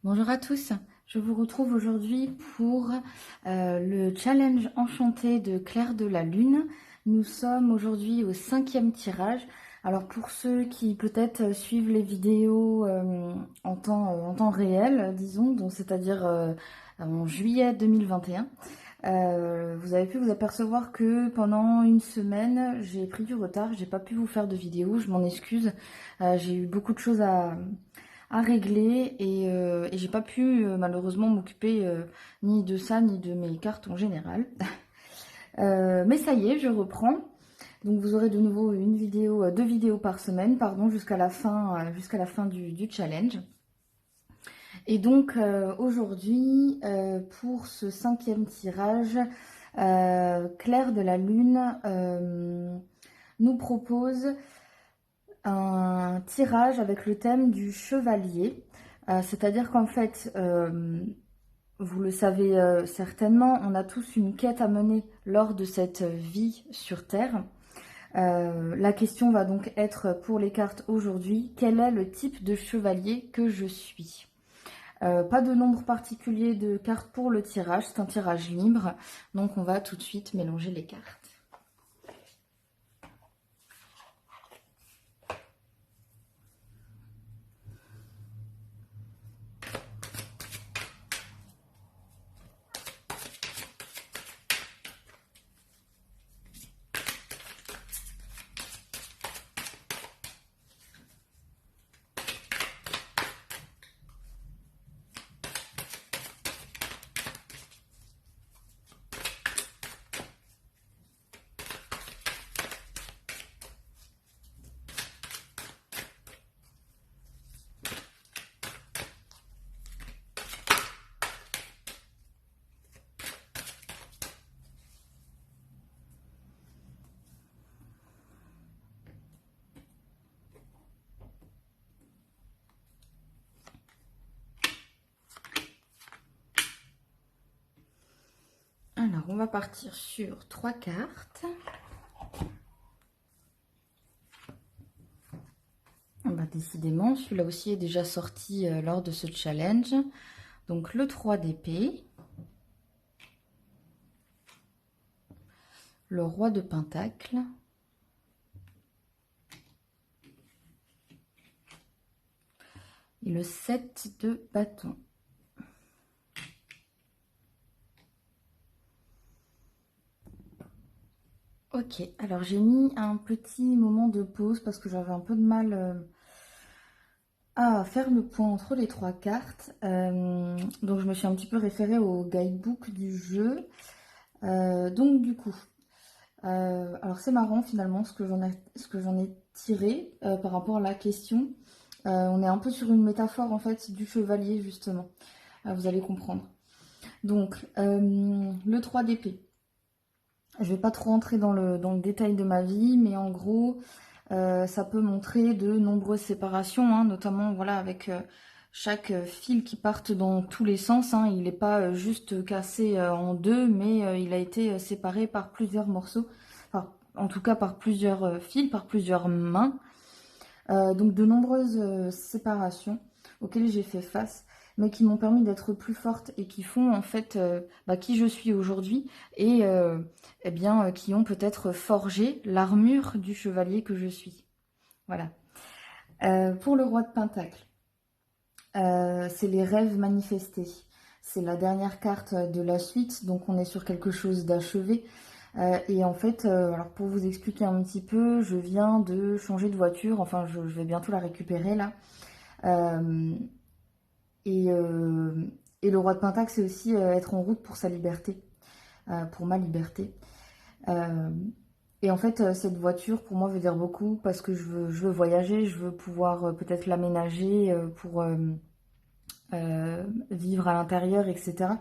Bonjour à tous, je vous retrouve aujourd'hui pour le challenge enchanté de Claire de la Lune. Nous sommes aujourd'hui au 5e tirage. Alors pour ceux qui peut-être suivent les vidéos en temps réel, disons, donc c'est-à-dire en juillet 2021, vous avez pu vous apercevoir que pendant une semaine, j'ai pris du retard, j'ai pas pu vous faire de vidéo, je m'en excuse. J'ai eu beaucoup de choses à régler et j'ai pas pu malheureusement m'occuper ni de ça ni de mes cartes en général. Mais ça y est, je reprends. Donc vous aurez de nouveau une vidéo, deux vidéos par semaine, pardon, jusqu'à la fin du challenge. Et donc aujourd'hui, pour ce 5e tirage, Claire de la Lune nous propose un tirage avec le thème du chevalier. C'est-à-dire qu'en fait, vous le savez certainement, on a tous une quête à mener lors de cette vie sur Terre. La question va donc être pour les cartes aujourd'hui, quel est le type de chevalier que je suis? Pas de nombre particulier de cartes pour le tirage, c'est un tirage libre, donc on va tout de suite mélanger les cartes. Alors, on va partir sur 3 cartes. Bah, décidément, celui-là aussi est déjà sorti lors de ce challenge. Donc, le 3 d'épée. Le roi de pentacle. Et le 7 de bâton. Ok, alors j'ai mis un petit moment de pause parce que j'avais un peu de mal à faire le point entre les 3 cartes. Donc je me suis un petit peu référée au guidebook du jeu. Donc du coup, alors c'est marrant finalement ce que j'en ai tiré par rapport à la question. On est un peu sur une métaphore en fait du chevalier justement. Vous allez comprendre. Donc le 3 d'épée. Je vais pas trop rentrer dans le détail de ma vie, mais en gros, ça peut montrer de nombreuses séparations, hein, notamment voilà, avec chaque fil qui parte dans tous les sens. Hein. Il n'est pas juste cassé en deux, mais il a été séparé par plusieurs morceaux, enfin, en tout cas par plusieurs fils, par plusieurs mains. Donc de nombreuses séparations auxquelles j'ai fait face, mais qui m'ont permis d'être plus forte et qui font en fait qui je suis aujourd'hui et eh bien, qui ont peut-être forgé l'armure du chevalier que je suis. Voilà. Pour le roi de Pentacle, c'est les rêves manifestés. C'est la dernière carte de la suite, donc on est sur quelque chose d'achevé. Et en fait, alors pour vous expliquer un petit peu, je viens de changer de voiture, enfin je vais bientôt la récupérer là. Euh, et, euh, et le roi de Pentacle, c'est aussi être en route pour sa liberté, pour ma liberté. Euh, et en fait, cette voiture, pour moi, veut dire beaucoup parce que je veux voyager, je veux pouvoir peut-être l'aménager pour vivre à l'intérieur, etc.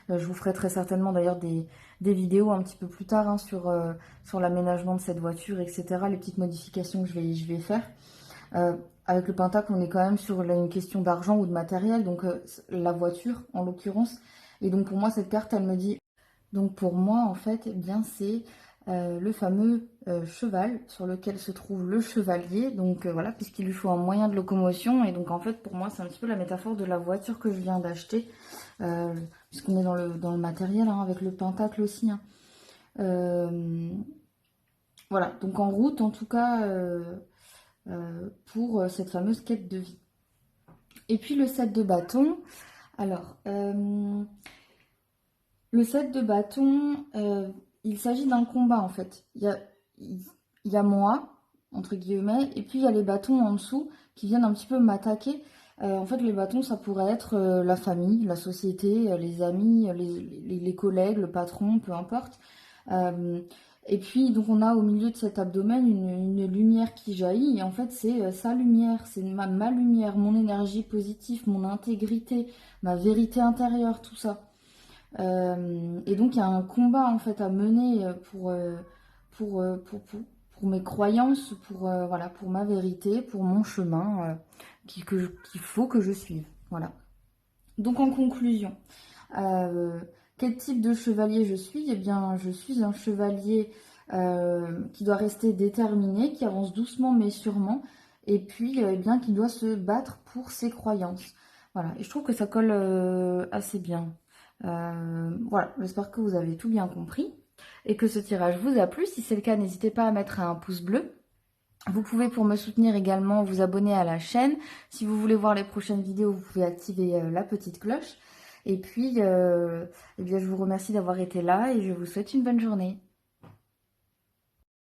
Je vous ferai très certainement d'ailleurs des vidéos un petit peu plus tard hein, sur l'aménagement de cette voiture, etc. Les petites modifications que je vais faire. Avec le Pentacle, on est quand même sur une question d'argent ou de matériel, donc la voiture en l'occurrence. Et donc pour moi, cette carte, elle me dit... Donc pour moi, en fait, eh bien c'est le fameux cheval sur lequel se trouve le chevalier. Donc voilà, puisqu'il lui faut un moyen de locomotion. Et donc en fait, pour moi, c'est un petit peu la métaphore de la voiture que je viens d'acheter. Euh, Puisqu'on est dans le matériel, hein, avec le pentacle aussi. Hein. Voilà, donc en route en tout cas pour cette fameuse quête de vie. Et puis le set de bâtons. Alors, le set de bâtons, il s'agit d'un combat en fait. Il y a moi, entre guillemets, et puis il y a les bâtons en dessous qui viennent un petit peu m'attaquer. En fait, les bâtons, ça pourrait être la famille, la société, les amis, les collègues, le patron, peu importe. Euh, et puis, donc, on a au milieu de cet abdomen une lumière qui jaillit. Et en fait, c'est sa lumière, c'est ma lumière, mon énergie positive, mon intégrité, ma vérité intérieure, tout ça. Et donc il y a un combat en fait à mener pour, euh, pour, pour, pour mes croyances, voilà, pour ma vérité, pour mon chemin qu'il faut que je suive. Voilà. Donc en conclusion, euh, quel type de chevalier je suis? Eh bien, je suis un chevalier qui doit rester déterminé, qui avance doucement mais sûrement, et puis eh bien qui doit se battre pour ses croyances. Voilà, et je trouve que ça colle assez bien. Voilà, j'espère que vous avez tout bien compris et que ce tirage vous a plu. Si c'est le cas, n'hésitez pas à mettre un pouce bleu. Vous pouvez, pour me soutenir également, vous abonner à la chaîne. Si vous voulez voir les prochaines vidéos, vous pouvez activer la petite cloche. Et puis, eh bien, je vous remercie d'avoir été là et je vous souhaite une bonne journée.